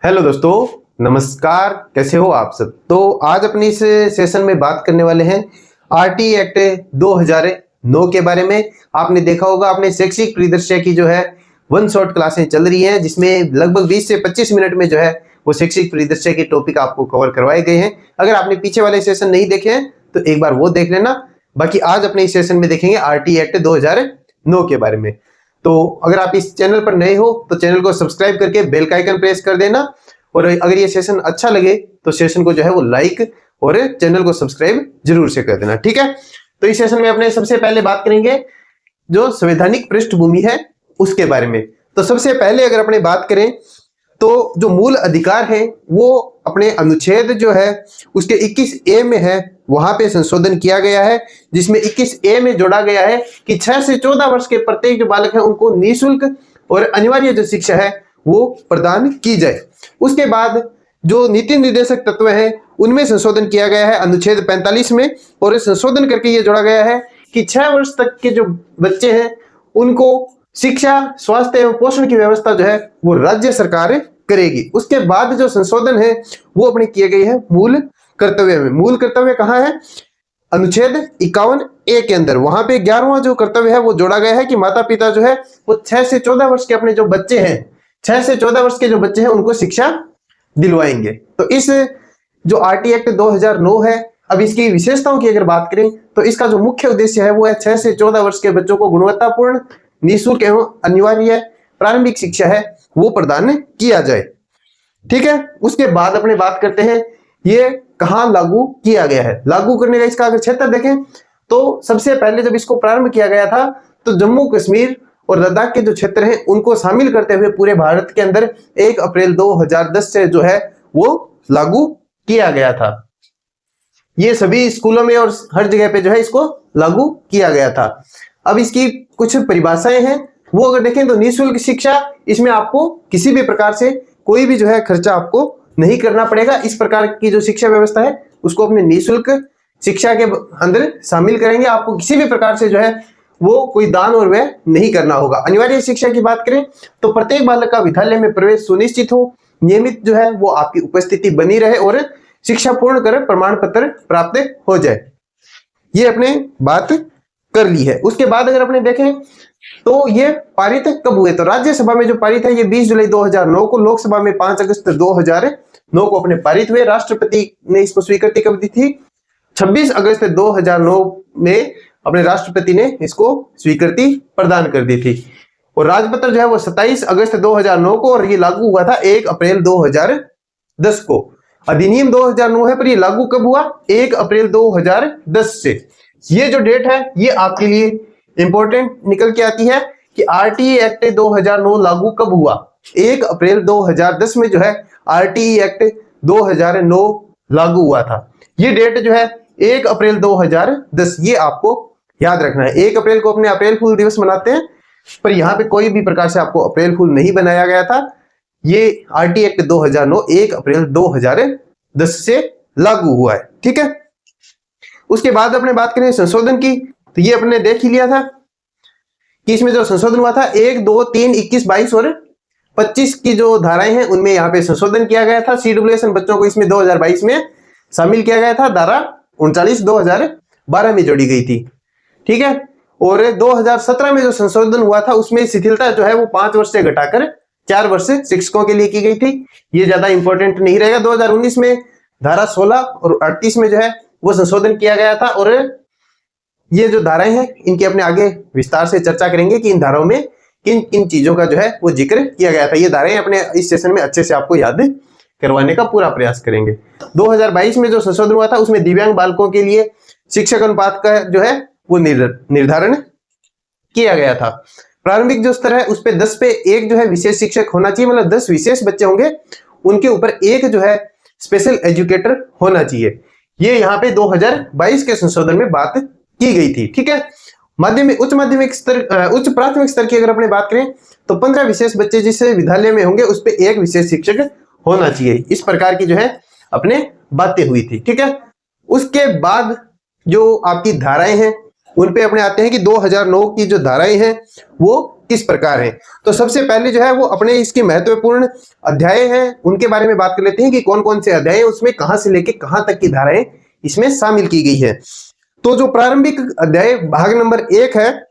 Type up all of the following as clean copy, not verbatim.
Hello दोस्तों, नमस्कार। कैसे हो आप सब। तो आज अपनी इस सेशन में बात करने वाले हैं आरटी एक्ट 2009 के बारे में। आपने देखा होगा, आपने शैक्षिक परिदृश्य की जो है वन शॉट क्लासें चल रही हैं, जिसमें लगभग 20 से 25 मिनट में जो है वो शैक्षिक परिदृश्य के टॉपिक आपको कवर करवाए गए हैं। अगर आपने पीछे वाले सेशन नहीं देखे हैं तो एक बार वो देख लेना। बाकी आज अपने इस सेशन में देखेंगे आरटी एक्ट 2009 के बारे में। तो अगर आप इस चैनल पर नए हो तो चैनल को सब्सक्राइब करके बेल का आइकन प्रेस कर देना, और अगर ये सेशन अच्छा लगे तो सेशन को जो है वो लाइक और चैनल को सब्सक्राइब जरूर से कर देना, ठीक है। तो इस सेशन में अपने सबसे पहले बात करेंगे जो संवैधानिक पृष्ठभूमि है उसके बारे में। तो सबसे पहले अगर अपने बात करें तो जो मूल अधिकार है वो अपने अनुच्छेद जो है उसके 21A में है, वहां पे संशोधन किया गया है, जिसमें 21A में जोड़ा गया है कि 6 से 14 वर्ष के प्रत्येक जो बालक है उनको निःशुल्क और अनिवार्य जो शिक्षा है वो प्रदान की जाए। उसके बाद जो नीति निर्देशक तत्व हैं उनमें संशोधन किया गया है अनुच्छेद 45 में, और संशोधन करके ये जोड़ा गया है कि 6 वर्ष तक के जो बच्चे हैं उनको शिक्षा, स्वास्थ्य एवं पोषण की व्यवस्था जो है वो राज्य सरकार करेगी। उसके बाद जो संशोधन है वो अपने किए गए हैं मूल कर्तव्य में। मूल कर्तव्य कहाँ है? अनुच्छेद 51A के अंदर। वहां पे 11वां जो कर्तव्य है वो जोड़ा गया है कि माता पिता जो है वो 6 से 14 वर्ष के अपने जो बच्चे हैं, 6 से 14 वर्ष के जो बच्चे हैं उनको शिक्षा दिलवाएंगे। तो इस जो आरटी एक्ट 2009 है, अब इसकी विशेषताओं की अगर बात करें तो इसका जो मुख्य उद्देश्य है वो है 6 से 14 वर्ष के बच्चों को गुणवत्तापूर्ण, निःशुल्क एवं अनिवार्य प्रारंभिक शिक्षा है वो प्रदान किया जाए, ठीक है। उसके बाद अपने बात करते हैं ये कहां लागू किया गया है। लागू करने का इसका अगर क्षेत्र देखें तो सबसे पहले जब इसको प्रारंभ किया गया था तो जम्मू कश्मीर और लद्दाख के जो क्षेत्र हैं उनको शामिल करते हुए पूरे भारत के अंदर 1 अप्रैल 2010 से जो है वो लागू किया गया था। ये सभी स्कूलों में और हर जगह पे जो है इसको लागू किया गया था। अब इसकी कुछ परिभाषाएं हैं वो अगर देखें तो निःशुल्क शिक्षा, इसमें आपको किसी भी प्रकार से कोई भी जो है खर्चा आपको नहीं करना पड़ेगा। इस प्रकार की जो शिक्षा व्यवस्था है उसको अपने निःशुल्क शिक्षा के अंदर शामिल करेंगे। आपको किसी भी प्रकार से जो है वो कोई दान और व्यय नहीं करना होगा। अनिवार्य शिक्षा की बात करें तो प्रत्येक बालक का विद्यालय में प्रवेश सुनिश्चित हो, नियमित जो है वो आपकी उपस्थिति बनी रहे और शिक्षा पूर्ण कर प्रमाण पत्र प्राप्त हो जाए। ये अपने बात कर ली है। उसके बाद अगर अपने देखें तो ये पारित कब हुए, तो राज्यसभा में जो पारित है ये 20 जुलाई 2009 को, लोकसभा में 5 अगस्त 2009 को अपने पारित हुए। राष्ट्रपति ने इसको स्वीकृति कब दी थी? 26 अगस्त 2009 में अपने राष्ट्रपति ने इसको स्वीकृति प्रदान कर दी थी। और राजपत्र जो है वो 27 अगस्त 2009 को, और ये लागू हुआ था 1 अप्रैल 2010 को। अधिनियम 2009 है पर ये लागू कब हुआ? 1 अप्रैल 2010 से। ये जो डेट है ये आपके लिए इंपॉर्टेंट निकल के आती है कि आरटीई एक्ट 2009 लागू कब हुआ? 1 अप्रैल 2010 में जो है आरटीई एक्ट 2009 लागू हुआ था। ये डेट जो है 1 अप्रैल 2010, ये आपको याद रखना है। 1 अप्रैल को अपने अप्रैल फूल दिवस मनाते हैं, पर यहाँ पे कोई भी प्रकार से आपको अप्रैल फूल नहीं बनाया गया था। ये आरटीई एक्ट 2009 1 अप्रैल 2010 से लागू हुआ है, ठीक है। उसके बाद अपने बात करें संशोधन की, तो ये अपने देख ही लिया था कि इसमें जो संशोधन हुआ था 1, 2, 3, 21, 22 और 25 की जो धाराएं हैं उनमें यहाँ पे संशोधन किया गया था। सीडब्ल्यूएस बच्चों को इसमें 2022 में शामिल किया गया था। धारा 39 2012 में जोड़ी गई थी, ठीक है। और 2017 में जो संशोधन हुआ था उसमें शिथिलता जो है वो 5 वर्ष से घटाकर 4 वर्ष शिक्षकों के लिए की गई थी। ये ज्यादा इंपॉर्टेंट नहीं रहेगा। 2019 में धारा 16 और 38 में जो है वो संशोधन किया गया था, और ये जो धाराएं हैं इनके अपने आगे विस्तार से चर्चा करेंगे कि इन धाराओं में किन किन चीजों का जो है वो जिक्र किया गया था। ये धाराएं अपने इस सेशन में अच्छे से आपको याद करवाने का पूरा प्रयास करेंगे। 2022 में जो संशोधन हुआ था उसमें दिव्यांग बालकों के लिए शिक्षक अनुपात का जो है वो निर्धारण किया गया था। प्रारंभिक जो स्तर है उस पे 10 पे 1 जो है विशेष शिक्षक होना चाहिए, मतलब 10 विशेष बच्चे होंगे, उनके ऊपर 1 जो है स्पेशल एजुकेटर होना चाहिए। ये यहाँ पे 2022 के संशोधन में बात की गई थी, ठीक है। माध्यमिक उच्च माध्यमिक स्तर, उच्च प्राथमिक स्तर की अगर अपने बात करें तो 15 विशेष बच्चे जिस विद्यालय में होंगे उस पे 1 विशेष शिक्षक होना चाहिए। इस प्रकार की जो है अपने बातें हुई थी, ठीक है। उसके बाद जो आपकी धाराएं हैं उन पे अपने आते हैं कि 2009 की जो धाराएं हैं वो किस प्रकार हैं। तो सबसे पहले जो है वो अपने इसके महत्वपूर्ण अध्याय हैं उनके बारे में बात कर लेते हैं कि कौन कौन से अध्याय हैं, उसमें कहां से लेके कहां तक की धाराएं इसमें शामिल की गई है। तो जो प्रारंभिक अध्याय भाग नंबर 1 है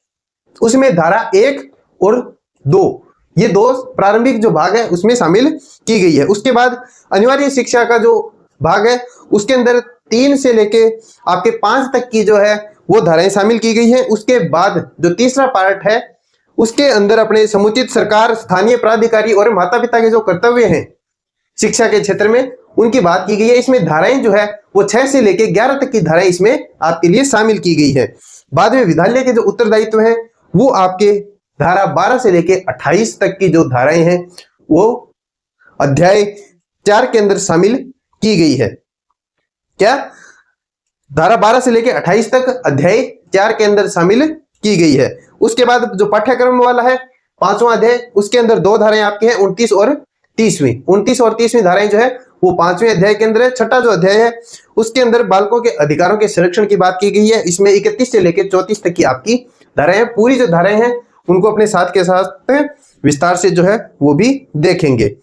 उसमें धारा 1 और 2 ये दो प्रारंभिक जो भाग है उसमें शामिल की गई है। उसके बाद अनिवार्य शिक्षा का जो भाग है उसके अंदर 3 से लेके आपके 5 तक की जो है वो धाराएं शामिल की गई है। उसके बाद जो तीसरा पार्ट है उसके अंदर अपने समुचित सरकार, स्थानीय प्राधिकारी और माता पिता के जो कर्तव्य हैं शिक्षा के क्षेत्र में उनकी बात की गई है। इसमें धाराएं जो है वो 6 से लेके 11 तक की धाराएं इसमें आपके लिए शामिल की गई है। बाद में विद्यालय के जो उत्तरदायित्व है वो आपके धारा 12 से लेके 28 तक की जो धाराएं हैं वो अध्याय 4 के अंदर शामिल की गई है। क्या धारा 12 से लेके 28 तक अध्याय 4 के अंदर शामिल की गई है। उसके बाद जो पाठ्यक्रम वाला है 5वां अध्याय उसके अंदर 2 धाराएं आपके हैं 29 और 30वीं। 29 और 30वीं धाराएं जो है वो 5वें अध्याय के अंदर है। छठा जो अध्याय है उसके अंदर बालकों के अधिकारों के संरक्षण की बात की गई है। इसमें 31 से लेकर 34 तक की आपकी धाराएं हैं। पूरी जो धाराएं हैं उनको अपने साथ के साथ विस्तार से जो है वो भी देखेंगे।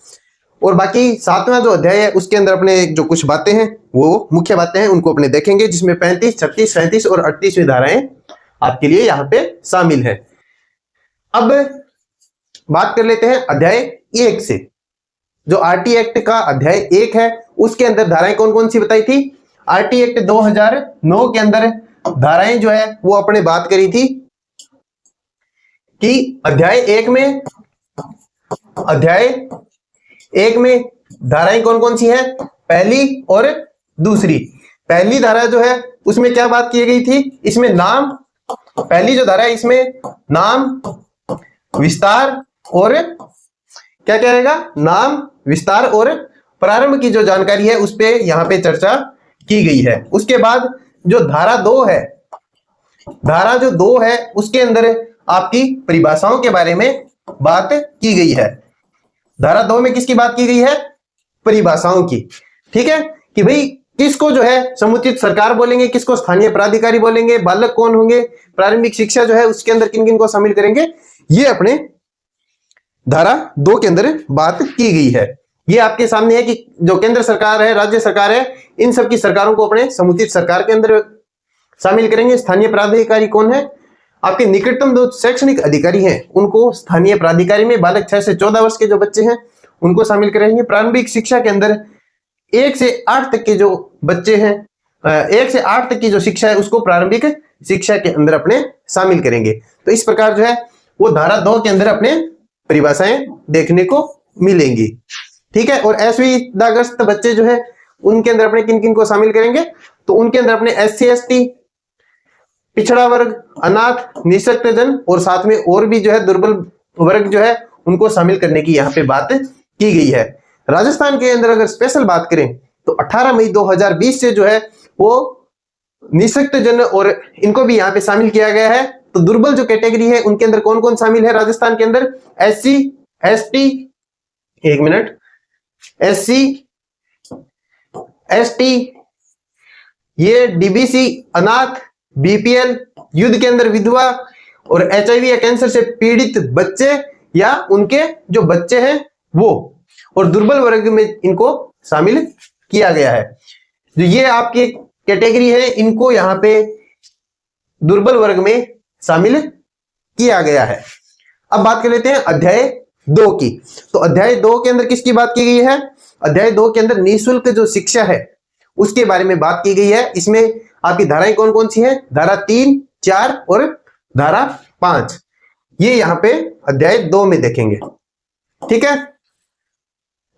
और बाकी 7वां जो अध्याय है उसके अंदर अपने जो कुछ बातें हैं वो मुख्य बातें हैं उनको अपने देखेंगे, जिसमें 35, 36, 37 और 38वीं धाराएं आपके लिए यहाँ पे शामिल है। अब बात कर लेते हैं अध्याय 1 से। जो आरटी एक्ट का अध्याय 1 है उसके अंदर धाराएं कौन कौन सी बताई थी। आरटी एक्ट 2009 के अंदर धाराएं जो है वो अपने बात करी थी कि अध्याय 1 में धाराएं कौन कौन सी है, पहली और दूसरी। पहली धारा जो है उसमें क्या बात की गई थी, इसमें नाम, पहली जो धारा है इसमें नाम, विस्तार और क्या क्या रहेगा, नाम, विस्तार और प्रारंभ की जो जानकारी है उस पे यहाँ पे चर्चा की गई है। उसके बाद जो धारा 2 है, धारा जो 2 है उसके अंदर आपकी परिभाषाओं के बारे में बात की गई है। धारा 2 में किसकी बात की गई है, परिभाषाओं की। ठीक है कि भाई किसको जो है समुचित सरकार बोलेंगे, किसको स्थानीय प्राधिकारी बोलेंगे, बालक कौन होंगे, प्रारंभिक शिक्षा जो है उसके अंदर किन किन को शामिल करेंगे, ये अपने धारा 2 के अंदर बात की गई है। ये आपके सामने है कि जो केंद्र सरकार है, राज्य सरकार है, इन सब की सरकारों को अपने समुचित सरकार के अंदर शामिल करेंगे। स्थानीय प्राधिकारी कौन है, आपके निकटतम जो शैक्षणिक अधिकारी हैं उनको स्थानीय प्राधिकारी में, बालक 6 से 14 वर्ष के जो बच्चे हैं उनको शामिल करेंगे। प्रारंभिक शिक्षा के अंदर 1 से 8 तक के जो बच्चे हैं, 1 से 8 तक की जो शिक्षा है उसको प्रारंभिक शिक्षा के अंदर अपने शामिल करेंगे। तो इस प्रकार जो है वो धारा 2 के अंदर अपने परिभाषाएं देखने को मिलेंगी। ठीक है, और 8वीं अगस्त बच्चे जो है उनके अंदर अपने किन किन को शामिल करेंगे, तो उनके अंदर अपने SC ST, पिछड़ा वर्ग, अनाथ, निःशक्त जन और साथ में और भी जो है दुर्बल वर्ग जो है उनको शामिल करने की यहाँ पे बात की गई है। राजस्थान के अंदर अगर स्पेशल बात करें तो 18 मई 2020 से जो है वो निःशक्त जन और इनको भी यहाँ पे शामिल किया गया है। तो दुर्बल जो कैटेगरी है उनके अंदर कौन कौन शामिल है राजस्थान के अंदर, SC ST, एक मिनट, SC ST, ये DBC, अनाथ, BPL, युद्ध के अंदर विधवा और HIV या कैंसर से पीड़ित बच्चे या उनके जो बच्चे हैं वो, और दुर्बल वर्ग में इनको शामिल किया गया है। जो ये आपकी कैटेगरी है इनको यहाँ पे दुर्बल वर्ग में शामिल किया गया है। अब बात कर लेते हैं अध्याय 2 की। तो अध्याय 2 के अंदर किसकी बात की गई है, अध्याय 2 के अंदर निःशुल्क जो शिक्षा है उसके बारे में बात की गई है। इसमें आपकी धाराएं कौन कौन सी हैं, धारा 3, 4 और धारा 5, ये यहाँ पे अध्याय 2 में देखेंगे। ठीक है,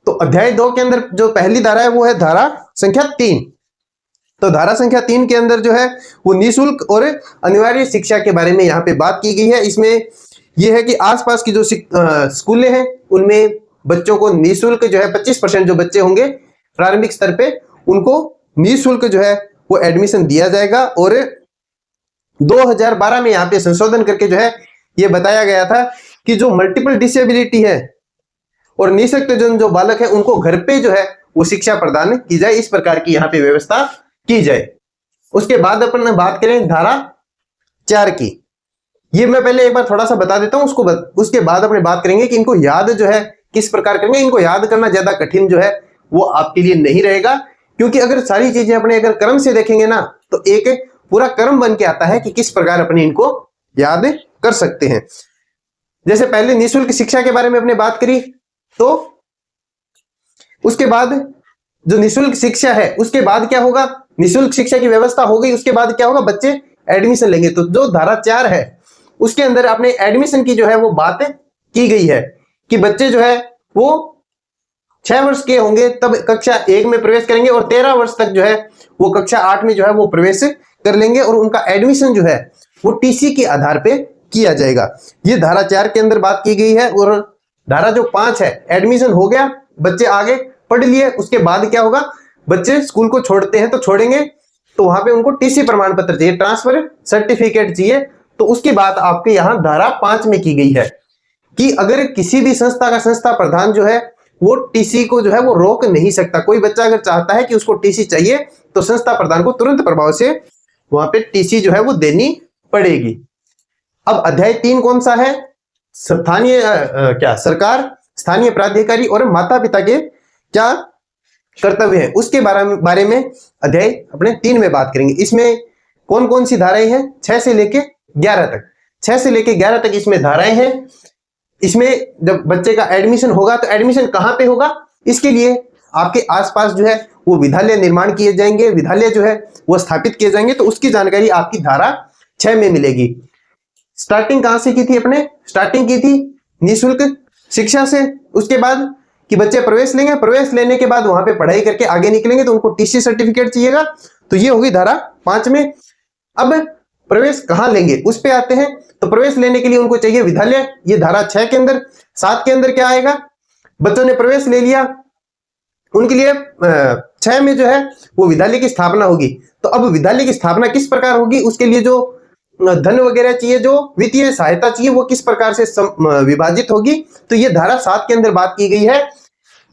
तो अध्याय 2 के अंदर जो पहली धारा है वो है धारा संख्या 3। तो धारा संख्या 3 के अंदर जो है वो निःशुल्क और अनिवार्य शिक्षा के बारे में यहाँ पे बात की गई है। इसमें यह है कि आसपास की जो स्कूलें हैं उनमें बच्चों को निःशुल्क जो है 25% जो बच्चे होंगे प्रारंभिक स्तर पे उनको निःशुल्क जो है वो एडमिशन दिया जाएगा। और 2012 में यहाँ पे संशोधन करके जो है ये बताया गया था कि जो मल्टीपल डिसेबिलिटी है और निःशक्त जन जो बालक है उनको घर पे जो है वो शिक्षा प्रदान की जाए, इस प्रकार की यहाँ पे व्यवस्था की जाए। उसके बाद अपन बात करें धारा 4 की। ये मैं पहले एक बार थोड़ा सा बता देता हूं, उसके बाद अपने बात करेंगे कि इनको याद जो है किस प्रकार करेंगे। इनको याद करना ज्यादा कठिन जो है वो आपके लिए नहीं रहेगा, क्योंकि अगर सारी चीजें अपने अगर क्रम से देखेंगे ना तो एक पूरा क्रम बन के आता है कि किस प्रकार अपने इनको याद कर सकते हैं। जैसे पहले निःशुल्क शिक्षा के बारे में अपने बात करी, तो उसके बाद जो निःशुल्क शिक्षा है उसके बाद क्या होगा, निःशुल्क शिक्षा की व्यवस्था हो गई, उसके बाद क्या होगा, बच्चे एडमिशन लेंगे। तो जो धारा 4 है उसके अंदर आपने एडमिशन की जो है वो बात की गई है कि बच्चे जो है वो 6 वर्ष के होंगे तब कक्षा 1 में प्रवेश करेंगे और 13 वर्ष तक जो है वो कक्षा 8 में जो है वो प्रवेश कर लेंगे और उनका एडमिशन जो है वो टीसी के आधार पे किया जाएगा। ये धारा 4 के अंदर बात की गई है। और धारा जो 5 है, एडमिशन हो गया, बच्चे आगे पढ़ लिए, उसके बाद क्या होगा, बच्चे स्कूल को छोड़ते हैं तो छोड़ेंगे तो वहां पे उनको टीसी प्रमाण पत्र चाहिए, ट्रांसफर सर्टिफिकेट चाहिए। तो उसकी बात आपके यहां धारा 5 में की गई है कि अगर किसी भी संस्था का संस्था प्रधान जो है वो टीसी को जो है वो रोक नहीं सकता। कोई बच्चा अगर चाहता है कि उसको टीसी चाहिए तो संस्था प्रधान को तुरंत प्रभाव से वहां पे टीसी जो है वो देनी पड़ेगी। अब अध्याय 3 कौन सा है, स्थानीय क्या सरकार, स्थानीय प्राधिकारी और माता पिता के क्या कर्तव्य है, उसके बारे में अध्याय अपने 3 में बात करेंगे। इसमें कौन कौन सी धाराएं हैं, 6 से लेके 11 तक, 6 से लेके 11 तक इसमें धाराएं हैं। इसमें जब बच्चे का एडमिशन होगा तो एडमिशन कहां पे होगा, इसके लिए आपके आसपास जो है वो विद्यालय निर्माण किए जाएंगे, विद्यालय जो है वो स्थापित किए जाएंगे। तो उसकी जानकारी आपकी धारा 6 में मिलेगी। स्टार्टिंग कहां से की थी, अपने स्टार्टिंग की थी निःशुल्क शिक्षा से। उसके बाद कि बच्चे प्रवेश लेंगे, प्रवेश लेने के बाद वहां पे पढ़ाई करके आगे निकलेंगे तो उनको टीसी सर्टिफिकेट चाहिएगा। तो ये होगी धारा 5 में। अब प्रवेश कहां लेंगे उस पे आते हैं। तो प्रवेश लेने के लिए उनको चाहिए विद्यालय, ये धारा 6 के अंदर। 7 के अंदर क्या आएगा, बच्चों ने प्रवेश ले लिया, उनके लिए 6 में जो है वो विद्यालय की स्थापना होगी। तो अब विद्यालय की स्थापना किस प्रकार होगी, उसके लिए जो धन वगैरह चाहिए, जो वित्तीय सहायता चाहिए, वो किस प्रकार से विभाजित होगी। तो ये धारा 7 के अंदर बात की गई है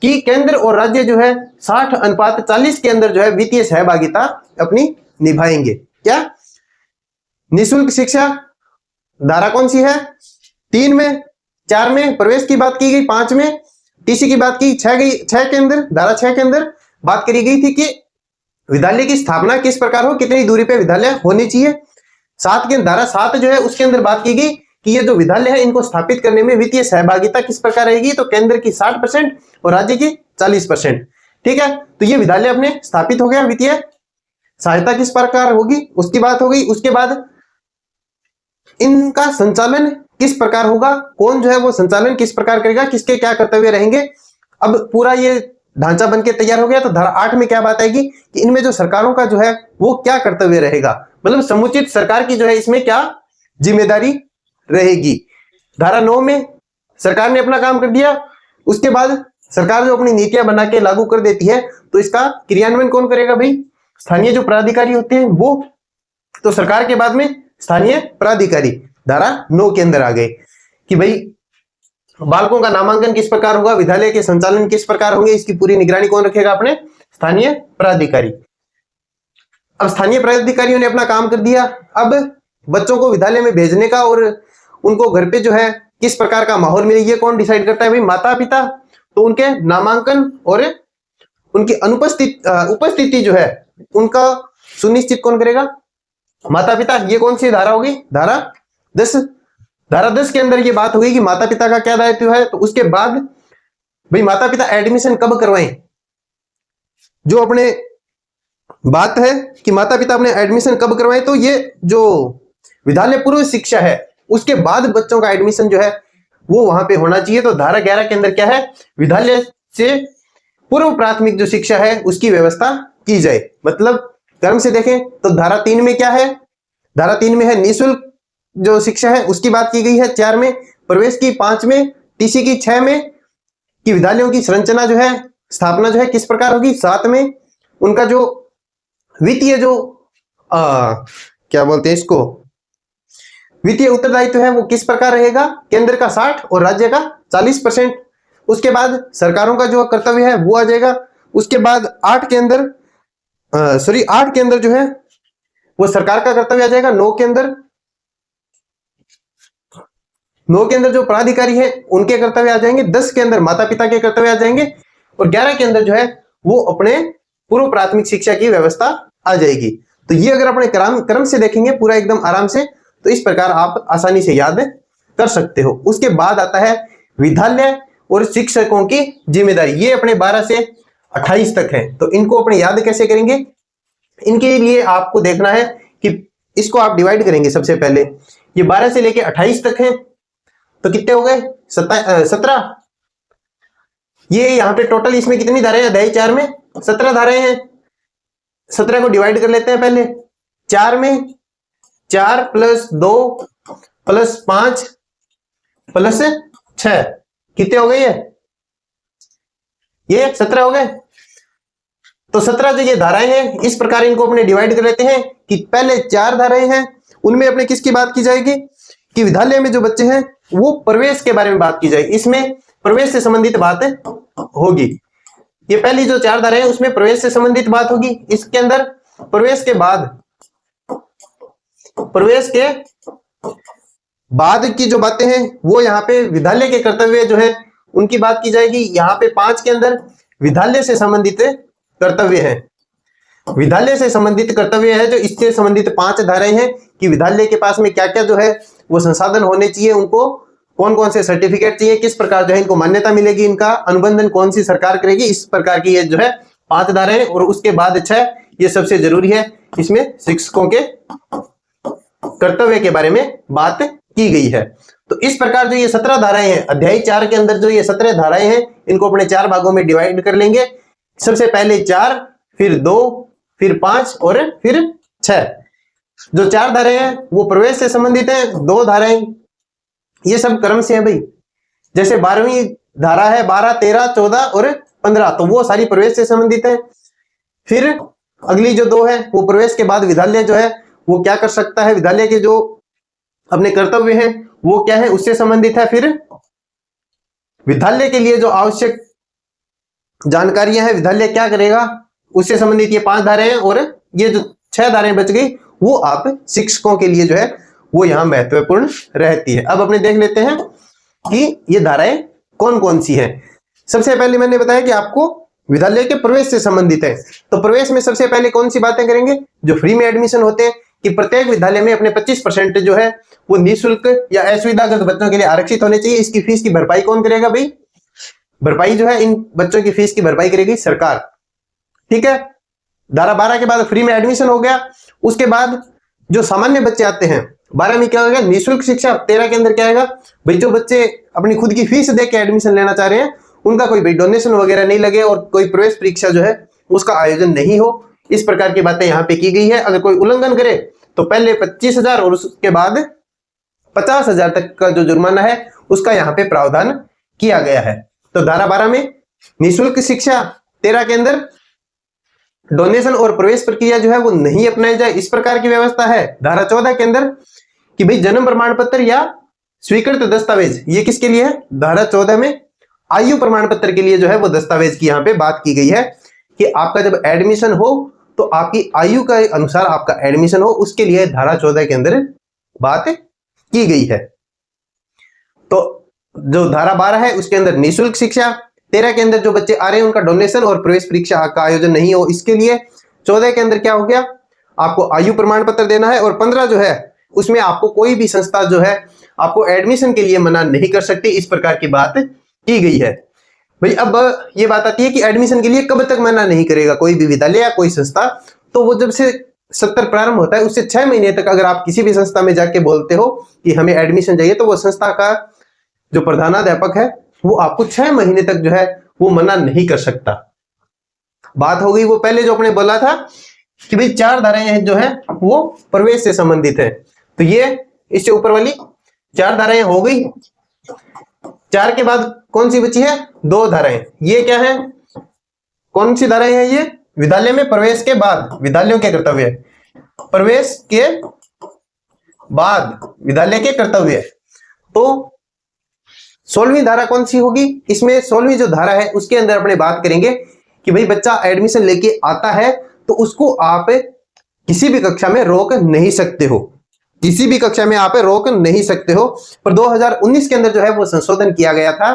कि केंद्र और राज्य जो है 60:40 के अंदर जो है वित्तीय सहभागिता अपनी निभाएंगे। क्या, निःशुल्क शिक्षा धारा कौन सी है, 3 में, 4 में प्रवेश की बात की गई, 5 में टीसी की बात की, 6 के अंदर, धारा 6 के अंदर बात करी गई थी कि विद्यालय की स्थापना किस प्रकार हो, कितनी दूरी पे विद्यालय होनी चाहिए। 7 के धारा 7 जो है उसके अंदर बात की गई कि ये जो विद्यालय है इनको स्थापित करने में वित्तीय सहभागिता किस प्रकार रहेगी, तो केंद्र की 60% और राज्य की 40%। ठीक है, तो ये विद्यालय अपने स्थापित हो गया, वित्तीय सहायता किस प्रकार होगी उसकी बात हो गई। उसके बाद इनका संचालन किस प्रकार होगा, कौन जो है वो संचालन किस प्रकार करेगा, किसके क्या कर्तव्य रहेंगे। अब पूरा ये ढांचा बनके तैयार हो गया। तो धारा 8 में क्या बात आएगी कि इनमें जो सरकारों का जो है वो क्या कर्तव्य रहेगा, मतलब समुचित सरकार की जो है इसमें क्या जिम्मेदारी रहेगी। धारा 9 में सरकार ने अपना काम कर दिया, उसके बाद सरकार जो अपनी नीतियां बना के लागू कर देती है तो इसका क्रियान्वयन कौन करेगा भाई, स्थानीय जो प्राधिकारी होते हैं वो। तो सरकार के बाद में स्थानीय प्राधिकारी धारा 9 के अंदर आ गए कि भाई बालकों का नामांकन किस प्रकार होगा, विद्यालय के संचालन किस प्रकार होंगे, इसकी पूरी निगरानी कौन रखेगा, अपने स्थानीय प्राधिकारी। अब स्थानीय प्राधिकारियों ने अपना काम कर दिया। अब बच्चों को विद्यालय में भेजने का और उनको घर पे जो है किस प्रकार का माहौल मिले ये कौन डिसाइड करता है भाई, माता पिता। तो उनके नामांकन और उनकी उपस्थिति जो है उनका सुनिश्चित कौन करेगा, माता पिता। ये कौन सी धारा होगी, धारा 10। धारा 10 के अंदर ये बात होगी कि माता पिता का क्या दायित्व है। तो उसके बाद भाई माता पिता एडमिशन कब करवाएं, जो अपने बात है कि माता पिता अपने एडमिशन कब करवाएं। तो ये जो विद्यालय पूर्व शिक्षा है उसके बाद बच्चों का एडमिशन जो है वो वहां पे होना चाहिए। तो धारा 11 के अंदर क्या है, विद्यालय से पूर्व प्राथमिक जो शिक्षा है उसकी व्यवस्था की जाए। मतलब क्रम से देखें तो धारा 3 में क्या है, धारा 3 में है निःशुल्क जो शिक्षा है उसकी बात की गई है, 4 में प्रवेश की, 5 में टीसी की, 6 में कि विद्यालयों की संरचना जो है स्थापना जो है किस प्रकार होगी, 7 में उनका जो वित्तीय जो क्या बोलते हैं इसको, वित्तीय उत्तरदायित्व है वो किस प्रकार रहेगा, केंद्र का 60 और राज्य का 40%। उसके बाद सरकारों का जो कर्तव्य है वो आ जाएगा। उसके बाद 8 के अंदर 8 के अंदर जो है वो सरकार का कर्तव्य आ जाएगा। 9 के अंदर 9 के अंदर जो पदाधिकारी है उनके कर्तव्य आ जाएंगे, 10 के अंदर माता पिता के कर्तव्य आ जाएंगे और 11 के अंदर जो है वो अपने पूर्व प्राथमिक शिक्षा की व्यवस्था आ जाएगी। तो ये अगर अपने क्रम से देखेंगे पूरा एकदम आराम से, तो इस प्रकार आप आसानी से याद कर सकते हो। उसके बाद आता है विद्यालय और शिक्षकों की जिम्मेदारी। ये अपने 12 से 28 तक है। तो इनको अपने याद कैसे करेंगे, इनके लिए आपको देखना है कि इसको आप डिवाइड करेंगे। सबसे पहले ये 12 से लेके 28 तक है, तो कितने हो गए 17। ये यहाँ पे टोटल इसमें कितनी धाराएं, अध्याय 4 में 17 धाराएं हैं। 17 को डिवाइड कर लेते हैं पहले 4 में, 4 + 2 + 5 + 6 कितने हो गए, ये 17 हो गए। तो 17 जो ये धाराएं हैं, इस प्रकार इनको अपने डिवाइड कर लेते हैं कि पहले 4 धाराएं हैं, उनमें अपने किसकी बात की जाएगी कि विद्यालय में जो बच्चे हैं वो प्रवेश के बारे में बात की जाएगी। इसमें प्रवेश से संबंधित बात होगी। ये पहली जो 4 धाराएं हैं उसमें प्रवेश से संबंधित बात होगी। इसके अंदर प्रवेश के बाद की जो बातें हैं वो यहाँ पे विद्यालय के कर्तव्य जो है उनकी बात की जाएगी। यहाँ पे 5 के अंदर विद्यालय से संबंधित कर्तव्य है। विद्यालय से संबंधित कर्तव्य है जो इससे संबंधित 5 धाराएं हैं कि विद्यालय के पास में क्या क्या जो है वो संसाधन होने चाहिए, उनको कौन कौन से सर्टिफिकेट चाहिए, किस प्रकार जो है इनको मान्यता मिलेगी, इनका अनुबंधन कौन सी सरकार करेगी, इस प्रकार की ये जो है 5 धाराएं। और उसके बाद 6 ये सबसे जरूरी है, इसमें शिक्षकों के कर्तव्य के बारे में बात की गई है। तो इस प्रकार जो ये 17 धाराएं हैं, अध्याय 4 के अंदर जो ये 17 धाराएं हैं, इनको अपने 4 भागों में डिवाइड कर लेंगे। सबसे पहले 4, फिर 2, फिर 5 और फिर 6। जो 4 धाराएं हैं वो प्रवेश से संबंधित है, 2 धाराएं ये सब क्रम से है भाई। जैसे 12वीं धारा है 12, 13, 14 और 15, तो वो सारी प्रवेश से संबंधित है। फिर अगली जो 2 है वो प्रवेश के बाद विद्यालय जो है वो क्या कर सकता है, विद्यालय के जो अपने कर्तव्य हैं वो क्या है उससे संबंधित है। फिर विद्यालय के लिए जो आवश्यक जानकारियां हैं विद्यालय क्या करेगा उससे संबंधित ये 5 धाराएं हैं। और ये जो 6 धाराएं बच गई वो आप शिक्षकों के लिए जो है वो यहां महत्वपूर्ण रहती है। अब अपने देख लेते हैं कि ये धाराएं कौन कौन सी हैं। सबसे पहले मैंने बताया कि आपको विद्यालय के प्रवेश से संबंधित है। तो प्रवेश में सबसे पहले कौन सी बातें करेंगे, जो फ्री में एडमिशन होते हैं कि प्रत्येक विद्यालय में अपने 25% जो है वो निःशुल्क या असुविधाग्रस्त बच्चों के लिए आरक्षित होने चाहिए। इसकी फीस की भरपाई कौन करेगा भाई, भरपाई जो है इन बच्चों की फीस की भरपाई करेगी सरकार। ठीक है, धारा 12 के बाद फ्री में एडमिशन हो गया। उसके बाद जो सामान्य बच्चे आते हैं 12 में क्या होगा, निःशुल्क शिक्षा। 13 के अंदर क्या आएगा भाई, जो बच्चे अपनी खुद की फीस दे के एडमिशन लेना चाह रहे हैं उनका कोई भाई डोनेशन वगैरह नहीं लगे और कोई प्रवेश परीक्षा जो है उसका आयोजन नहीं हो। इस प्रकार की बातें यहाँ पे की गई है। अगर कोई उल्लंघन करे तो पहले 25,000 और उसके बाद 50,000 तक का जो जुर्माना है उसका यहाँ पे प्रावधान किया गया है। तो धारा 12 में निःशुल्क शिक्षा, 13 के अंदर डोनेशन और प्रवेश प्रक्रिया जो है वो नहीं अपनाई जाए, इस प्रकार की व्यवस्था है। धारा 14 के अंदर कि भाई जन्म प्रमाण पत्र या स्वीकृत दस्तावेज, ये किसके लिए है, धारा 14 में आयु प्रमाण पत्र के लिए जो है वो दस्तावेज की यहाँ पे बात की गई है कि आपका जब एडमिशन हो तो आपकी आयु के अनुसार आपका एडमिशन हो, उसके लिए धारा 14 के अंदर बात की गई है। तो जो धारा 12 है उसके अंदर निःशुल्क शिक्षा, 13 के अंदर जो बच्चे आ रहे हैं उनका डोनेशन और प्रवेश परीक्षा का आयोजन नहीं हो इसके लिए। 14 के अंदर क्या हो गया, आपको आयु प्रमाण पत्र देना है। और 15 जो है उसमें आपको कोई भी संस्था जो है आपको एडमिशन के लिए मना नहीं कर सकती, इस प्रकार की बात की गई है। भाई अब ये बात आती है कि एडमिशन के लिए कब तक मना नहीं करेगा कोई भी विद्यालय या कोई संस्था, तो वो जब से सत्र प्रारंभ होता है उससे 6 महीने तक अगर आप किसी भी संस्था में जाके बोलते हो कि हमें एडमिशन चाहिए, तो वो संस्था का जो प्रधानाध्यापक है वो आपको 6 महीने तक जो है वो मना नहीं कर सकता। बात हो गई वो पहले जो आपने बोला था कि भाई 4 धाराएं जो है वो प्रवेश से संबंधित है, तो ये इससे ऊपर वाली 4 धाराएं हो गई। 4 के बाद कौन सी बची है, 2 धाराएं। ये क्या है, कौन सी धाराएं हैं, ये विद्यालय में प्रवेश के बाद विद्यालयों के कर्तव्य, प्रवेश के बाद विद्यालय के कर्तव्य। तो 16वीं धारा कौन सी होगी, इसमें 16वीं जो धारा है उसके अंदर अपने बात करेंगे कि भाई बच्चा एडमिशन लेके आता है तो उसको आप किसी भी कक्षा में रोक नहीं सकते हो। किसी भी कक्षा में आप रोक नहीं सकते हो। पर 2019 के अंदर जो है वो संशोधन किया गया था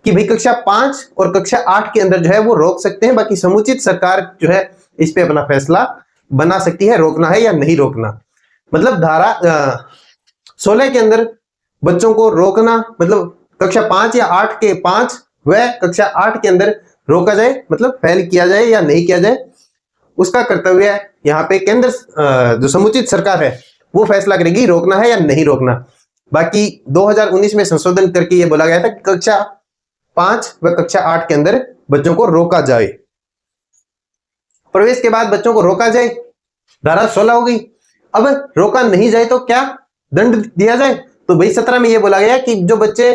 कि भाई कक्षा 5 और कक्षा 8 के अंदर जो है वो रोक सकते हैं, बाकी समुचित सरकार जो है इस पे अपना फैसला बना सकती है, रोकना है या नहीं रोकना। मतलब धारा 16 के अंदर बच्चों को रोकना, मतलब कक्षा 5 या 8 के 5 व कक्षा 8 के अंदर रोका जाए, मतलब फेल किया जाए या नहीं किया जाए, उसका कर्तव्य है यहाँ पे केंद्र जो समुचित सरकार है वो फैसला करेगी रोकना है या नहीं रोकना। बाकी 2019 में संशोधन करके ये बोला गया था कि कक्षा 5 व कक्षा 8 के अंदर बच्चों को रोका जाए। प्रवेश के बाद बच्चों को रोका जाए, धारा 16 हो गई। अब रोका नहीं जाए तो क्या दंड दिया जाए? तो भाई 17 में ये बोला गया कि जो बच्चे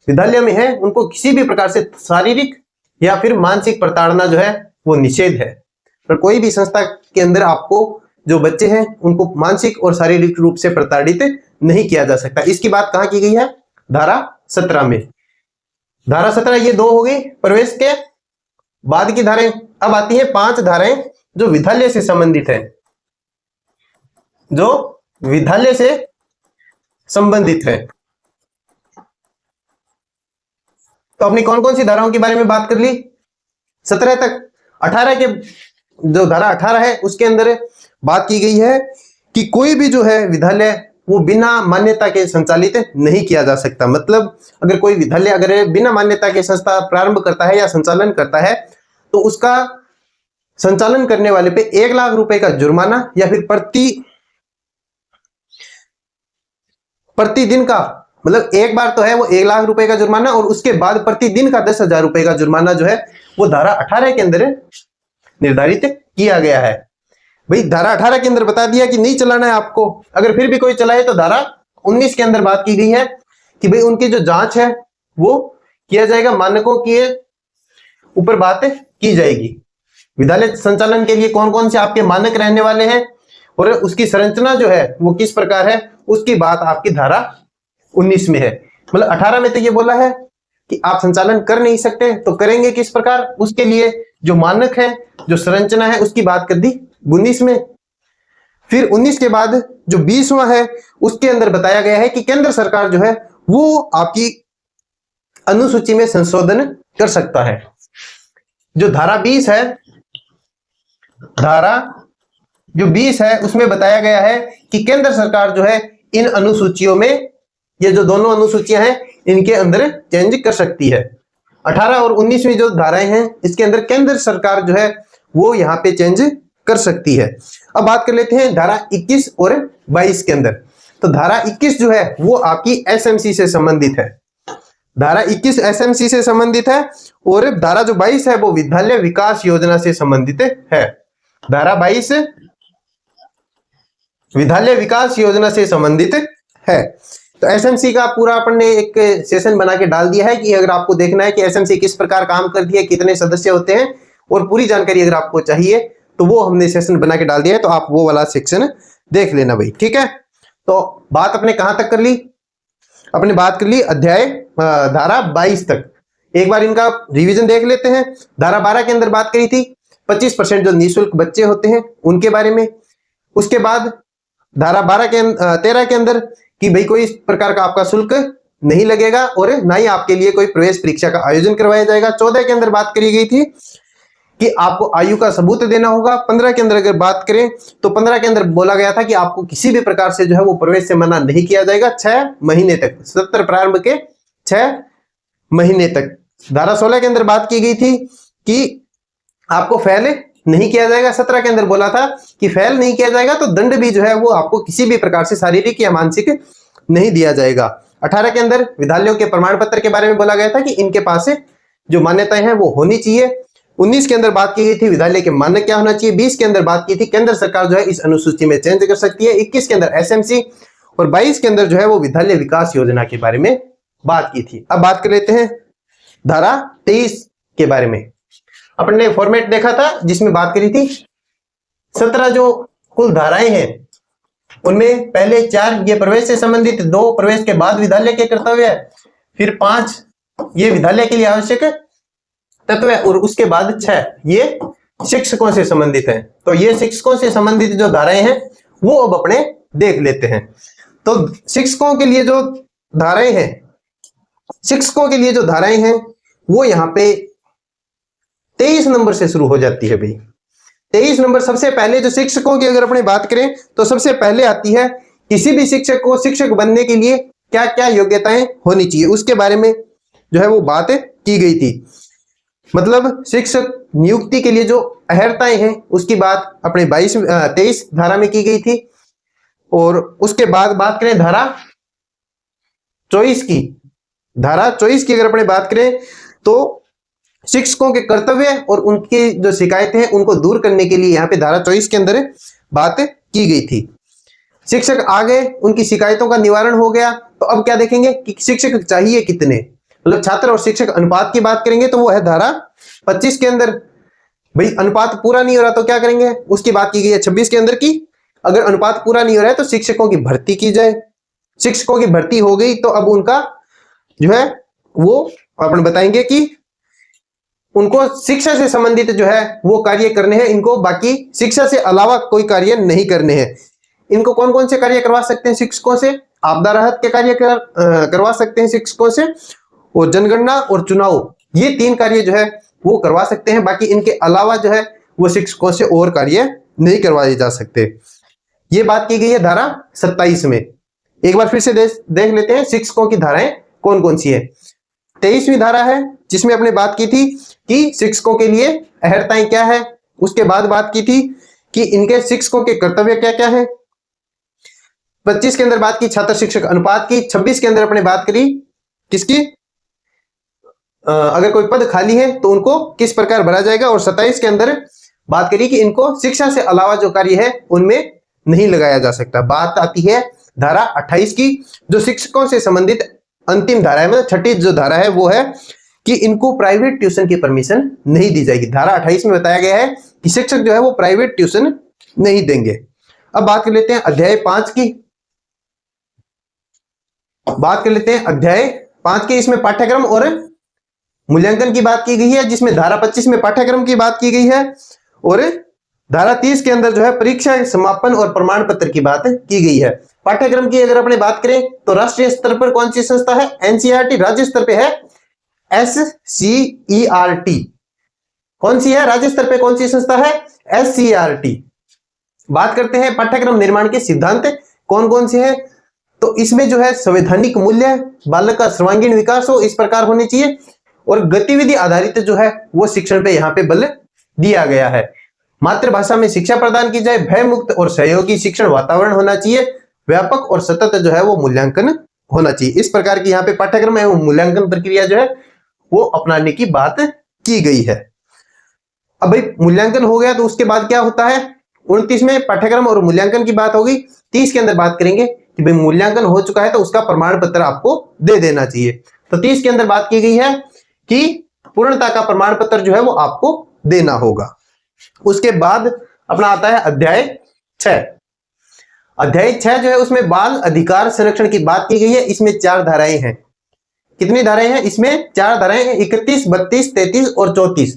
विद्यालय में हैं उनको किसी भी प्रकार से शारीरिक या फिर मानसिक प्रताड़ना जो है वो निषेध है। पर कोई भी संस्था के अंदर आपको जो बच्चे हैं उनको मानसिक और शारीरिक रूप से प्रताड़ित नहीं किया जा सकता। इसकी बात कहां की गई है? धारा 17 में। धारा 17 ये 2 हो गई प्रवेश के बाद की धाराएं। अब आती है 5 धाराएं जो विद्यालय से संबंधित है, जो विद्यालय से संबंधित है। तो अपनी कौन कौन सी धाराओं के बारे में बात कर ली? 17 तक। 18 के जो धारा 18 है उसके अंदर बात की गई है कि कोई भी जो है विद्यालय वो बिना मान्यता के संचालित नहीं किया जा सकता। मतलब अगर कोई विद्यालय अगर बिना मान्यता के संस्था प्रारंभ करता है या संचालन करता है तो उसका संचालन करने वाले पे 1 लाख रुपए का जुर्माना या फिर प्रतिदिन का, मतलब एक बार तो है वो 1 लाख रुपए का जुर्माना और उसके बाद प्रतिदिन का 10,000 रुपए का जुर्माना जो है वो धारा 18 के अंदर निर्धारित किया गया है। भाई धारा 18 के अंदर बता दिया कि नहीं चलाना है आपको। अगर फिर भी कोई चलाए तो धारा 19 के अंदर बात की गई है कि भाई उनकी जो जांच है वो किया जाएगा, मानकों के ऊपर बात की जाएगी। विद्यालय संचालन के लिए कौन कौन से आपके मानक रहने वाले हैं और उसकी संरचना जो है वो किस प्रकार है, उसकी बात आपकी धारा 19 में है। मतलब 18 में तो ये बोला है कि आप संचालन कर नहीं सकते, तो करेंगे किस प्रकार, उसके लिए जो मानक है, जो संरचना है, उसकी बात कर दी 19 में। फिर 19 के बाद जो 20वां है उसके अंदर बताया गया है कि केंद्र सरकार जो है वो आपकी अनुसूची में संशोधन कर सकता है। जो धारा 20 है, धारा जो 20 है उसमें बताया गया है कि केंद्र सरकार जो है इन अनुसूचियों में, ये जो दोनों अनुसूचियां हैं इनके अंदर चेंज कर सकती है। 18 और 19वीं जो धाराएं हैं इसके अंदर केंद्र सरकार जो है वो यहाँ पे चेंज कर सकती है। अब बात कर लेते हैं धारा 21 और 22 के अंदर। तो धारा 21 जो है वो आपकी एसएमसी से संबंधित है। धारा 21 एसएमसी से संबंधित है और धारा जो 22 है वो विद्यालय विकास योजना से संबंधित है। धारा 22 विद्यालय विकास योजना से संबंधित है। तो एसएमसी का पूरा अपन ने एक सेशन बना के डाल दिया है कि अगर आपको देखना है कि एसएमसी किस प्रकार काम करती है, कितने सदस्य होते हैं और पूरी जानकारी अगर आपको चाहिए तो वो हमने सेशन बना के डाल दिया है, तो आप वो वाला सेक्शन देख लेना भाई, ठीक है। तो बात अपने कहां तक कर ली? अपने बात कर ली अध्याय धारा 22 तक। एक बार इनका रिवीजन देख लेते हैं। धारा 12 के अंदर बात करी थी 25% जो निःशुल्क बच्चे होते हैं उनके बारे में। उसके बाद धारा 13 के अंदर कि भाई कोई इस प्रकार का आपका शुल्क नहीं लगेगा और ना ही आपके लिए कोई प्रवेश परीक्षा का आयोजन करवाया जाएगा। 14 के अंदर बात करी गई थी कि आपको आयु का सबूत देना होगा। 15 के अंदर अगर बात करें तो 15 के अंदर बोला गया था कि आपको किसी भी प्रकार से जो है वो प्रवेश से मना नहीं किया जाएगा 6 महीने तक, सत्र प्रारंभ के 6 महीने तक। धारा 16 के अंदर बात की गई थी कि आपको फेल नहीं किया जाएगा। 17 के अंदर बोला था कि फेल नहीं किया जाएगा तो दंड भी जो है वो आपको किसी भी प्रकार से शारीरिक या मानसिक नहीं दिया जाएगा। 18 के अंदर विद्यालयों के प्रमाण पत्र के बारे में बोला गया था कि इनके पास जो मान्यताएं हैं वो होनी चाहिए। 19 के अंदर बात की गई थी विद्यालय के मानक क्या होना चाहिए। 20 के अंदर बात की थी केंद्र सरकार जो है इस अनुसूची में चेंज कर सकती है। 21 के अंदर एसएमसी और 22 के अंदर जो है वो विद्यालय विकास योजना के बारे में बात की थी। अब बात कर लेते हैं धारा 23 के बारे में। अपन ने फॉर्मेट देखा था जिसमें बात करी थी 17 जो कुल धाराएं हैं उनमें पहले 4 ये प्रवेश से संबंधित, 2 प्रवेश के बाद विद्यालय के कर्तव्य है, फिर 5 ये विद्यालय के लिए आवश्यक तत्व है और उसके बाद 6 ये शिक्षकों से संबंधित है। तो ये शिक्षकों से संबंधित जो धाराएं हैं वो अब अपने देख लेते हैं। तो शिक्षकों के लिए जो धाराएं हैं, शिक्षकों के लिए जो धाराएं हैं वो यहाँ पे 23 नंबर से शुरू हो जाती है भाई। 23 नंबर सबसे पहले जो शिक्षकों की अगर अपनी बात करें तो सबसे पहले आती है किसी भी शिक्षक को शिक्षक बनने के लिए क्या क्या योग्यताएं होनी चाहिए, उसके बारे में जो है वो बात की गई थी। मतलब शिक्षक नियुक्ति के लिए जो अहर्ताएं हैं उसकी बात अपने 23 धारा में की गई थी। और उसके बाद बात करें धारा 24 की, धारा 24 की अगर अपने बात करें तो शिक्षकों के कर्तव्य और उनकी जो शिकायतें हैं उनको दूर करने के लिए यहाँ पे धारा 24 के अंदर बात की गई थी। शिक्षक आ गए, उनकी शिकायतों का निवारण हो गया, तो अब क्या देखेंगे कि शिक्षक चाहिए कितने, मतलब छात्र और शिक्षक अनुपात की बात करेंगे तो वो है धारा 25 के अंदर। भाई अनुपात पूरा नहीं हो रहा तो क्या करेंगे, उसकी बात की गई है 26 के अंदर की अगर अनुपात पूरा नहीं हो रहा है तो शिक्षकों की भर्ती की जाए। शिक्षकों की भर्ती हो गई तो अब उनका जो है वो अपन बताएंगे कि उनको शिक्षा से संबंधित जो है वो कार्य करने हैं, इनको बाकी शिक्षा से अलावा कोई कार्य नहीं करने हैं। इनको कौन कौन से कार्य करवा सकते हैं शिक्षकों से, आपदा राहत के कार्य करवा सकते हैं शिक्षकों से, और जनगणना और चुनाव, ये 3 कार्य जो है वो करवा सकते हैं। बाकी इनके अलावा जो है वो शिक्षकों से और कार्य नहीं करवाए जा सकते। ये बात की गई है धारा 27 में। एक बार फिर से देख लेते हैं शिक्षकों की धाराएं कौन कौन सी है। 23वीं धारा है जिसमें अपने बात की थी कि शिक्षकों के लिए अहर्ताएं क्या है, उसके बाद बात की थी कि इनके शिक्षकों के कर्तव्य क्या क्या है। 25 के अंदर बात की छात्र शिक्षक अनुपात की। 26 के अंदर अपने बात करी किसकी, अगर कोई पद खाली है तो उनको किस प्रकार भरा जाएगा। और 27 के अंदर बात करी कि इनको शिक्षा से अलावा जो कार्य है उनमें नहीं लगाया जा सकता। बात आती है धारा 28 की जो शिक्षकों से संबंधित अंतिम धारा है, मतलब छठी जो धारा है वो है कि इनको प्राइवेट ट्यूशन की परमिशन नहीं दी जाएगी। धारा 28 में बताया गया है कि शिक्षक जो है वो प्राइवेट ट्यूशन नहीं देंगे। अब बात कर लेते हैं अध्याय 5 की। बात कर लेते हैं अध्याय 5 की। इसमें पाठ्यक्रम और मूल्यांकन की बात की गई है, जिसमें धारा 25 में पाठ्यक्रम की बात की गई है और धारा 30 के अंदर जो है परीक्षा समापन और प्रमाण पत्र की बात की गई है। पाठ्यक्रम की अगर अपने बात करें तो राष्ट्रीय स्तर पर कौन सी संस्था है, एनसीईआरटी। राज्य स्तर पे है एससीईआरटी। कौन सी है राज्य स्तर पे, कौन सी संस्था है, एससीईआरटी। बात करते हैं पाठ्यक्रम निर्माण के सिद्धांत कौन कौन से हैं, तो इसमें जो है संवैधानिक मूल्य, बालक का सर्वांगीण विकास हो इस प्रकार होनी चाहिए, और गतिविधि आधारित जो है वो शिक्षण पे यहाँ पे बल दिया गया है। मातृभाषा में शिक्षा प्रदान की जाए, भय मुक्त और सहयोगी शिक्षण वातावरण होना चाहिए, व्यापक और सतत जो है वो मूल्यांकन होना चाहिए। इस प्रकार की यहाँ पे पाठ्यक्रम एवं मूल्यांकन प्रक्रिया जो है वो अपनाने की बात की गई है। अब भाई मूल्यांकन हो गया तो उसके बाद क्या होता है, 29 में पाठ्यक्रम और मूल्यांकन की बात होगी। 30 के अंदर बात करेंगे कि भाई मूल्यांकन हो चुका है तो उसका प्रमाण पत्र आपको दे देना चाहिए। तो 30 के अंदर बात की गई है कि पूर्णता का प्रमाण पत्र जो है वो आपको देना होगा। उसके बाद अपना आता है अध्याय 6। अध्याय 6 जो है उसमें बाल अधिकार संरक्षण की बात की गई है। इसमें 4 धाराएं हैं। कितनी धाराएं हैं, इसमें 4 धाराएं हैं, 31, 32, 33 और 34।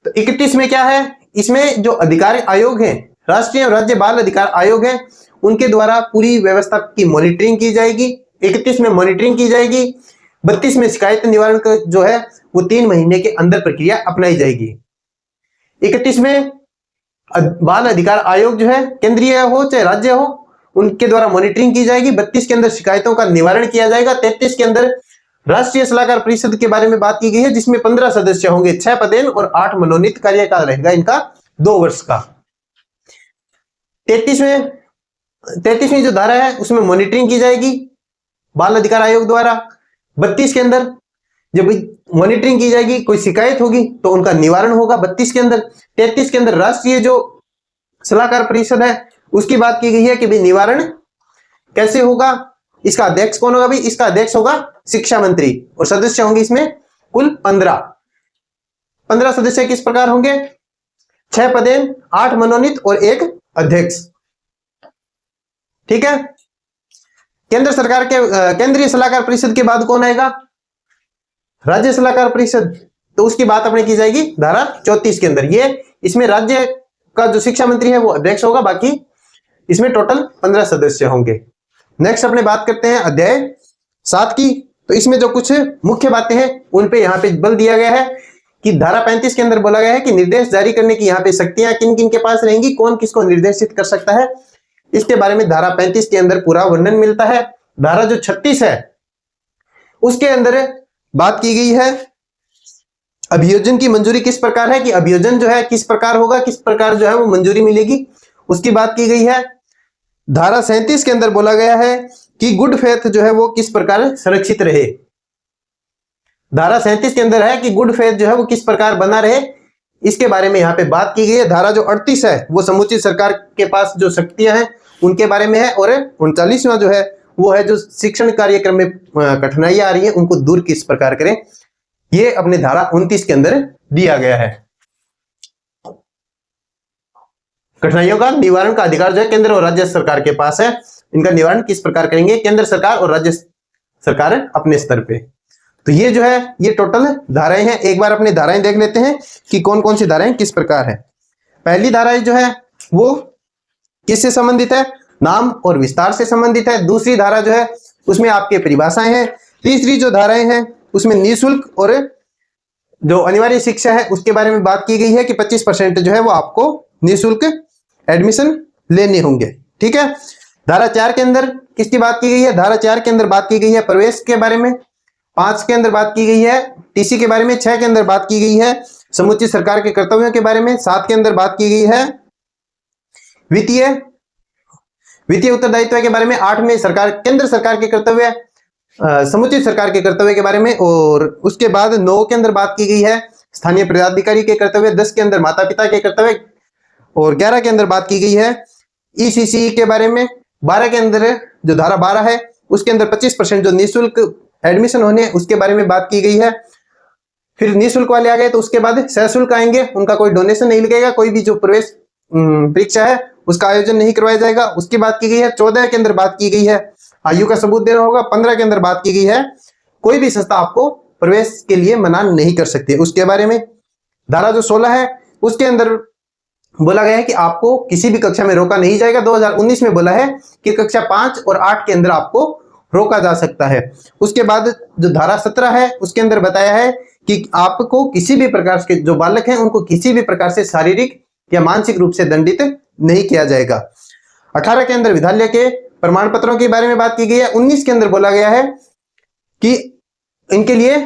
तो 31 में क्या है, इसमें जो अधिकार आयोग है, राष्ट्रीय और राज्य बाल अधिकार आयोग है, उनके द्वारा पूरी व्यवस्था की मॉनिटरिंग की जाएगी। 31 में मॉनिटरिंग की जाएगी। 32 में शिकायत निवारण का जो है वो 3 महीने के अंदर प्रक्रिया अपनाई जाएगी। 31 में बाल अधिकार आयोग जो है केंद्रीय हो चाहे राज्य हो उनके द्वारा मॉनिटरिंग की जाएगी। 32 के अंदर शिकायतों का निवारण किया जाएगा। 33 के अंदर राष्ट्रीय सलाहकार परिषद के बारे में बात की गई है, जिसमें 15 सदस्य होंगे, 6 पदेन और 8 मनोनीत कार्यकाल रहेगा इनका 2 वर्ष का। 33वीं जो धारा है उसमें मॉनिटरिंग की जाएगी बाल अधिकार आयोग द्वारा। 32 के अंदर जब मॉनिटरिंग की जाएगी, कोई शिकायत होगी तो उनका निवारण होगा 32 के अंदर। 33 के अंदर राष्ट्रीय जो सलाहकार परिषद है उसकी बात की गई है कि भाई निवारण कैसे होगा, इसका अध्यक्ष कौन होगा, भाई इसका अध्यक्ष होगा शिक्षा मंत्री और सदस्य होंगे इसमें कुल 15 सदस्य किस प्रकार होंगे, 6 पदेन, 8 मनोनीत और 1 अध्यक्ष। ठीक है। केंद्र सरकार के केंद्रीय सलाहकार परिषद के बाद कौन आएगा, राज्य सलाहकार परिषद, तो उसकी बात अपने की जाएगी धारा 34 के अंदर। ये इसमें राज्य का जो शिक्षा मंत्री है वो अध्यक्ष होगा, बाकी इसमें टोटल 15 सदस्य होंगे। नेक्स्ट अपने बात करते हैं अध्याय 7 की। तो इसमें जो कुछ मुख्य बातें हैं उन पे यहाँ पे बल दिया गया है कि धारा 35 के अंदर बोला गया है कि निर्देश जारी करने की यहाँ पे शक्तियां किन किन के पास रहेंगी, कौन किसको निर्देशित कर सकता है, इसके बारे में धारा 35 के अंदर पूरा वर्णन मिलता है। धारा जो 36 है उसके अंदर बात की गई है अभियोजन की मंजूरी किस प्रकार है, कि अभियोजन जो है किस प्रकार होगा, किस प्रकार जो है वो मंजूरी मिलेगी, उसकी बात की गई है। धारा 37 के अंदर बोला गया है कि गुड फेथ जो है वो किस प्रकार सुरक्षित रहे। धारा 37 के अंदर है कि गुड फेथ जो है वो किस प्रकार बना रहे, इसके बारे में यहाँ पे बात की गई है। धारा जो 38 है वो समुचित सरकार के पास जो शक्तियां हैं उनके बारे में है। और 39वां जो है वो है जो शिक्षण कार्यक्रम में कठिनाइयां आ रही है उनको दूर किस प्रकार करें, ये अपने धारा 29 के अंदर दिया गया है। कठिनाइयों का निवारण का अधिकार जो है केंद्र और राज्य सरकार के पास है। इनका निवारण किस प्रकार करेंगे, केंद्र सरकार और राज्य सरकार अपने स्तर पे। तो ये जो है ये टोटल धाराएं हैं। एक बार अपने धाराएं देख लेते हैं कि कौन कौन सी धाराएं किस प्रकार है। पहली धारा जो है वो किससे संबंधित है, नाम और विस्तार से संबंधित है। दूसरी धारा जो है उसमें आपके परिभाषाएं हैं। तीसरी जो धाराएं हैं उसमें निःशुल्क और जो अनिवार्य शिक्षा है उसके बारे में बात की गई है कि 25% जो है वो आपको निःशुल्क एडमिशन लेने होंगे। ठीक है। धारा 4 के अंदर किसकी बात की गई है, धारा 4 के अंदर बात की गई है प्रवेश के बारे में। 5 के अंदर बात की गई है टीसी के बारे में। 6 के अंदर बात की गई है समुचित सरकार के कर्तव्यों के बारे में। 7 के अंदर बात की गई है वित्तीय उत्तरदायित्व के बारे में। 8 में सरकार केंद्र सरकार के कर्तव्य समुचित सरकार के कर्तव्य के बारे में। और उसके बाद 9 के अंदर बात की गई है स्थानीय पदाधिकारी के कर्तव्य। 10 के अंदर माता पिता के कर्तव्य। और 11 के अंदर बात की गई है ईसीसी के बारे में। 12 के अंदर जो धारा 12 है उसके अंदर 25% जो निःशुल्क एडमिशन होने उसके बारे में बात की गई है। फिर निःशुल्क वाले आ गए तो उसके बाद सशुल्क आएंगे, उनका कोई डोनेशन नहीं लगेगा, कोई भी जो प्रवेश परीक्षा है उसका आयोजन नहीं करवाया जाएगा, उसकी बात की गई है। 14 के अंदर बात की गई है आयु का सबूत देना होगा। 15 के अंदर बात की गई है कोई भी संस्था आपको प्रवेश के लिए मना नहीं कर सकती, उसके बारे में। धारा जो 16 है उसके अंदर बोला गया है कि आपको किसी भी कक्षा में रोका नहीं जाएगा। 2019 में बोला है कि कक्षा 5 और 8 के अंदर आपको रोका जा सकता है। उसके बाद जो धारा 17 है उसके अंदर बताया है कि आपको किसी भी प्रकार के जो बालक हैं उनको किसी भी प्रकार से शारीरिक या मानसिक रूप से दंडित नहीं किया जाएगा। 18 के अंदर विद्यालय के प्रमाण पत्रों के बारे में बात की गई है। 19 के अंदर बोला गया है कि इनके लिए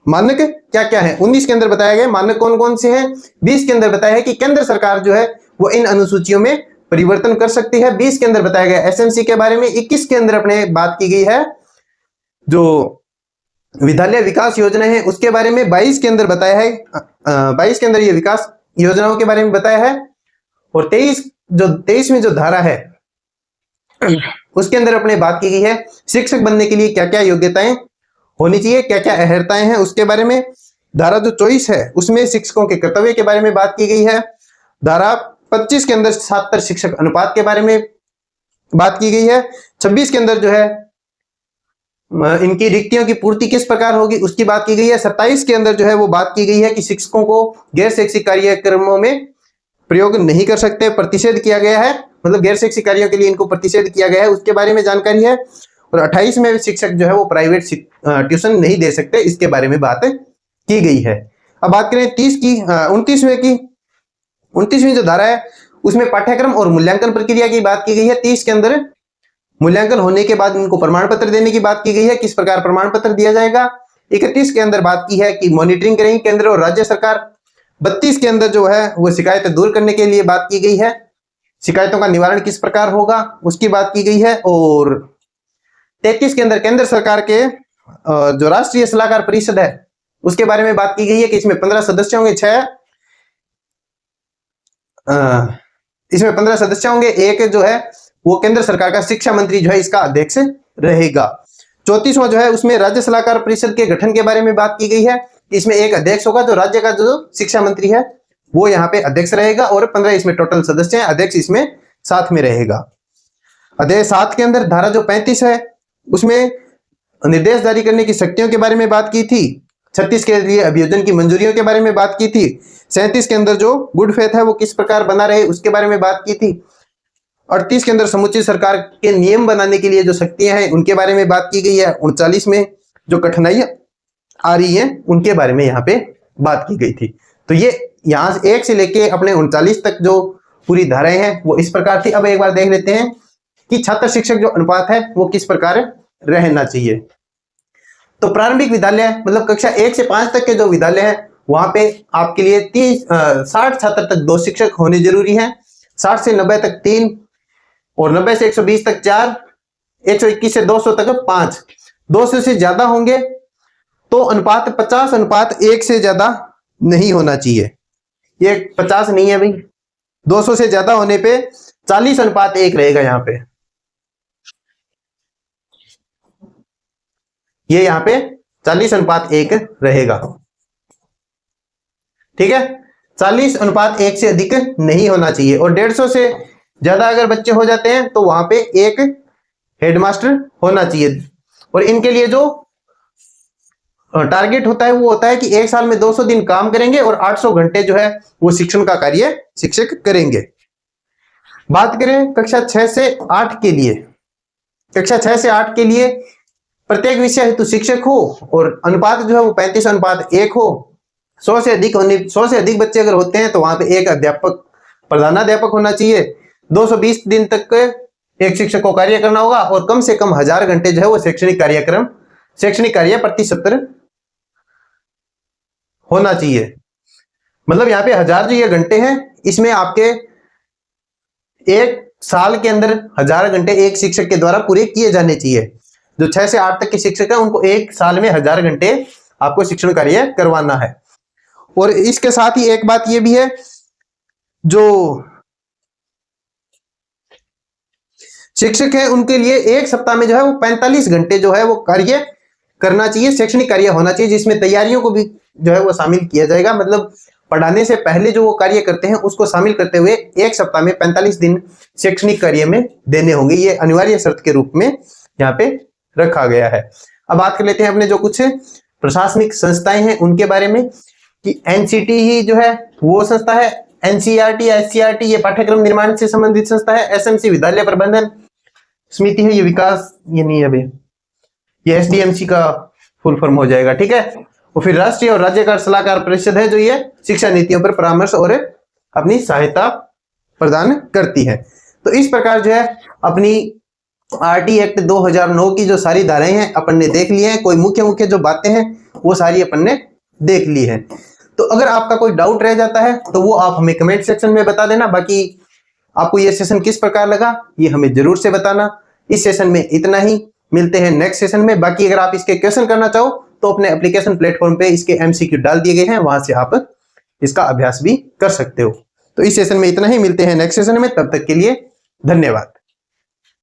मानक क्या क्या है। 19 के अंदर बताया गया मानक कौन कौन से हैं। 20 के अंदर बताया है कि केंद्र सरकार जो है वो इन अनुसूचियों में परिवर्तन कर सकती है। 20 के अंदर बताया गया एसएमसी के बारे में। 21 के अंदर अपने बात की गई है जो विद्यालय विकास योजना है उसके बारे में। 22 के अंदर बताया है 22 के अंदर ये विकास योजनाओं के बारे में बताया है। और 23 जो धारा है उसके अंदर अपने बात की गई है शिक्षक बनने के लिए क्या क्या योग्यताएं होनी चाहिए, क्या क्या अहर्ताएं हैं उसके बारे में। धारा जो 24 है उसमें शिक्षकों के कर्तव्य के बारे में बात की गई है। धारा 25 के अंदर छात्र शिक्षक अनुपात के बारे में बात की गई है। 26 के अंदर जो है इनकी रिक्तियों की पूर्ति किस प्रकार होगी उसकी बात की गई है। 27 के अंदर जो है वो बात की गई है कि शिक्षकों को गैर शैक्षिक कार्यक्रमों में प्रयोग नहीं कर सकते, प्रतिषेध किया गया है, मतलब गैर शैक्षिक कार्यों के लिए इनको प्रतिषेध किया गया है उसके बारे में जानकारी है। और 28 में शिक्षक जो है वो प्राइवेट ट्यूशन नहीं दे सकते, इसके बारे में बात की गई है। अब बात करें 29वीं जो धारा है उसमें पाठ्यक्रम और मूल्यांकन प्रक्रिया की बात की गई है। 30 के अंदर मूल्यांकन होने के बाद इनको प्रमाण पत्र देने की बात की गई है, किस प्रकार प्रमाण पत्र दिया जाएगा। 31 के अंदर बात की है कि मॉनिटरिंग करेंगे केंद्र और राज्य सरकार। 32 के अंदर जो है वो शिकायतें दूर करने के लिए बात की गई है, शिकायतों का निवारण किस प्रकार होगा उसकी बात की गई है। और 33 के अंदर केंद्र सरकार के जो राष्ट्रीय सलाहकार परिषद है उसके बारे में बात की गई है कि इसमें 15 सदस्य होंगे। इसमें 15 सदस्य होंगे। एक जो है वो केंद्र सरकार का शिक्षा मंत्री जो है इसका अध्यक्ष रहेगा। 34वां जो है उसमें राज्य सलाहकार परिषद के गठन के बारे में बात की गई है, इसमें एक अध्यक्ष होगा, जो राज्य का जो शिक्षा मंत्री है वो यहाँ पे अध्यक्ष रहेगा। और 15 इसमें टोटल सदस्य हैं, अध्यक्ष इसमें साथ में रहेगा। अध्याय 7 के अंदर धारा जो 35 है उसमें निर्देश जारी करने की शक्तियों के बारे में बात की थी। 36 के लिए अभियोजन की मंजूरियों के बारे में बात की थी। 37 के अंदर जो गुड फेथ है वो किस प्रकार बना रहे उसके बारे में बात की थी। 38 के अंदर समुचित सरकार के नियम बनाने के लिए जो शक्तियां हैं उनके बारे में बात की गई है। 39 में जो कठिनाइयां आ रही हैं उनके बारे में यहाँ पे बात की गई थी। तो ये यहाँ से 1 से लेके अपने 39 तक जो पूरी धाराएं हैं वो इस प्रकार थी। अब एक बार देख लेते हैं कि छात्र शिक्षक जो अनुपात है वो किस प्रकार रहना चाहिए। तो प्रारंभिक विद्यालय मतलब कक्षा 1 से 5 तक के जो विद्यालय है वहां पे आपके लिए 60 छात्र तक 2 शिक्षक होने जरूरी हैं। 60 से 90 तक 3 और 90 से 120 तक 4, 121 से 200 तक 5। 200 से ज्यादा होंगे तो अनुपात 50:1 से ज्यादा नहीं होना चाहिए। ये 50 नहीं है भाई, 200 से ज्यादा होने पे 40:1 रहेगा यहाँ पे। ये यहाँ पे 40:1 रहेगा, ठीक है। 40:1 से अधिक नहीं होना चाहिए और 150 से ज्यादा अगर बच्चे हो जाते हैं तो वहां पे एक हेडमास्टर होना चाहिए। और इनके लिए जो टारगेट होता है वो होता है कि एक साल में 200 दिन काम करेंगे और 800 घंटे जो है वो शिक्षण का कार्य शिक्षक करेंगे। बात करें कक्षा 6 से 8 के लिए, कक्षा 6 से 8 के लिए प्रत्येक विषय हेतु शिक्षक हो और अनुपात जो है वो 35:1 हो। 100 से अधिक बच्चे अगर होते हैं तो वहां पे एक अध्यापक प्रधानाध्यापक होना चाहिए। 220 दिन तक एक शिक्षक को कार्य करना होगा और कम से कम 1000 घंटे जो है वो शैक्षणिक कार्य प्रति सत्र होना चाहिए। मतलब यहाँ पे 1000 जो ये घंटे हैं इसमें आपके एक साल के अंदर 1000 घंटे एक शिक्षक के द्वारा पूरे किए जाने चाहिए। जो 6 से 8 तक के शिक्षक हैं उनको एक साल में 1000 घंटे आपको शिक्षण कार्य करवाना है। और इसके साथ ही एक बात ये भी है, जो शिक्षक है उनके लिए एक सप्ताह में जो है वो 45 घंटे जो है वो कार्य करना चाहिए, शैक्षणिक कार्य होना चाहिए, जिसमें तैयारियों को भी जो है वो शामिल किया जाएगा। मतलब पढ़ाने से पहले जो वो कार्य करते हैं उसको शामिल करते हुए एक सप्ताह में 45 दिन शैक्षणिक कार्य में देने होंगे। ये अनिवार्य शर्त के रूप में यहाँ पे रखा गया है। अब बात कर लेते हैं अपने जो कुछ प्रशासनिक संस्थाएं हैं उनके बारे में कि एनसीटी ही जो है वो संस्था है, एनसीईआरटी एससीईआरटी ये पाठ्यक्रम निर्माण से संबंधित संस्था है, एसएमसी विद्यालय प्रबंधन समिति है, ये विकास ये नहीं है भाई, ये एसडीएमसी का फुल फॉर्म हो जाएगा, ठीक है। और फिर राष्ट्रीय और राज्य सलाहकार परिषद है जो ये शिक्षा नीतियों पर परामर्श और अपनी सहायता प्रदान करती है। तो इस प्रकार जो है अपनी आरटी एक्ट 2009 की जो सारी धाराएं हैं अपन ने देख ली हैं। कोई मुख्य जो बातें हैं वो सारी अपन ने देख ली है। तो अगर आपका कोई डाउट रह जाता है तो वो आप हमें कमेंट सेक्शन में बता देना। बाकी आपको ये सेशन किस प्रकार लगा ये हमें जरूर से बताना। इस सेशन में इतना ही, मिलते हैं नेक्स्ट सेशन में। बाकी अगर आप इसके क्वेश्चन करना चाहो तो अपने एप्लीकेशन प्लेटफॉर्म पे इसके एमसीक्यू डाल दिए गए हैं, वहां से आप इसका अभ्यास भी कर सकते हो। तो इस सेशन में इतना ही, मिलते हैं नेक्स्ट सेशन में, तब तक के लिए धन्यवाद।